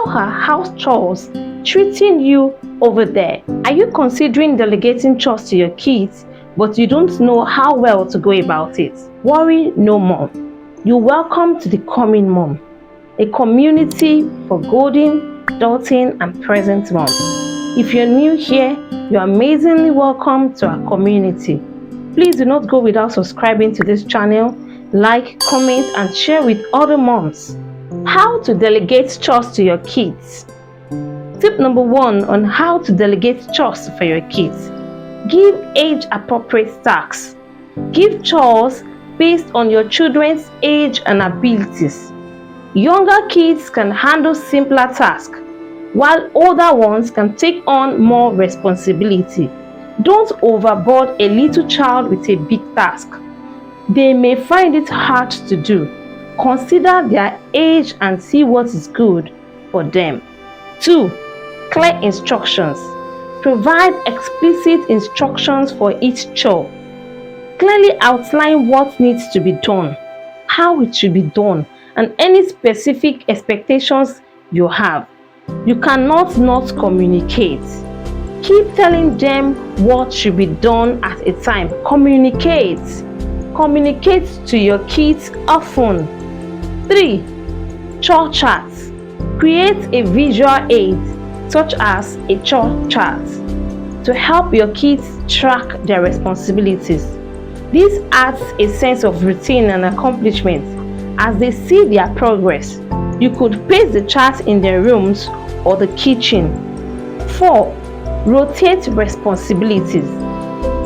How are house chores treating you over there? Are you considering delegating chores to your kids, but you don't know how well to go about it? Worry no more. You're welcome to the Coming Mom, a community for golden, doting, and present moms. If you're new here, you're amazingly welcome to our community. Please do not go without subscribing to this channel, like, comment, and share with other moms. How to delegate chores to your kids. Tip number 1 on how to delegate chores for your kids. Give age-appropriate tasks. Give chores based on your children's age and abilities. Younger kids can handle simpler tasks, while older ones can take on more responsibility. Don't overboard a little child with a big task. They may find it hard to do. Consider their age and see what is good for them. 2. Clear instructions. Provide explicit instructions for each chore. Clearly outline what needs to be done, how it should be done, and any specific expectations you have. You cannot not communicate. Keep telling them what should be done at a time. Communicate. Communicate to your kids often. 3. Chore charts. Create a visual aid such as a chore chart to help your kids track their responsibilities. This adds a sense of routine and accomplishment as they see their progress. You could paste the chart in their rooms or the kitchen. 4. Rotate responsibilities.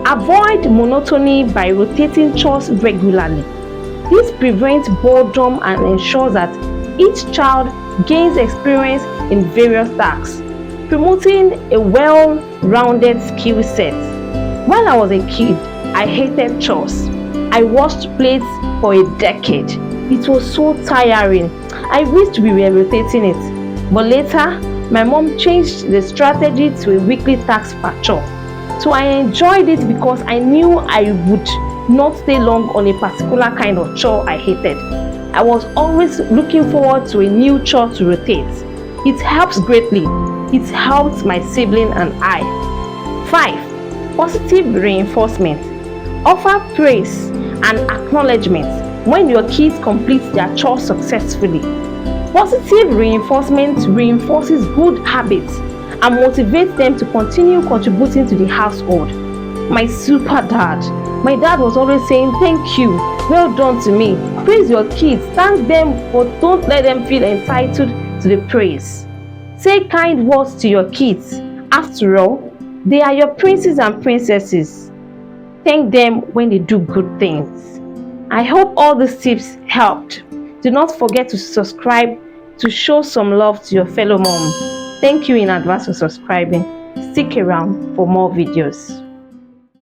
Avoid monotony by rotating chores regularly. This prevents boredom and ensures that each child gains experience in various tasks, promoting a well-rounded skill set. When I was a kid, I hated chores. I washed plates for a decade. It was so tiring. I wished we were rotating it. But later, my mom changed the strategy to a weekly task per chore. So I enjoyed it because I knew I would not stay long on a particular kind of chore I hated. I was always looking forward to a new chore to rotate. It helps greatly. It helps my sibling and I. 5. Positive reinforcement. Offer praise and acknowledgement when your kids complete their chores successfully. Positive reinforcement reinforces good habits and motivates them to continue contributing to the household. My super dad. My dad was always saying, "Thank you, well done" to me. Praise your kids, thank them, but don't let them feel entitled to the praise. Say kind words to your kids. After all, they are your princes and princesses. Thank them when they do good things. I hope all these tips helped. Do not forget to subscribe to show some love to your fellow mom. Thank you in advance for subscribing. Stick around for more videos.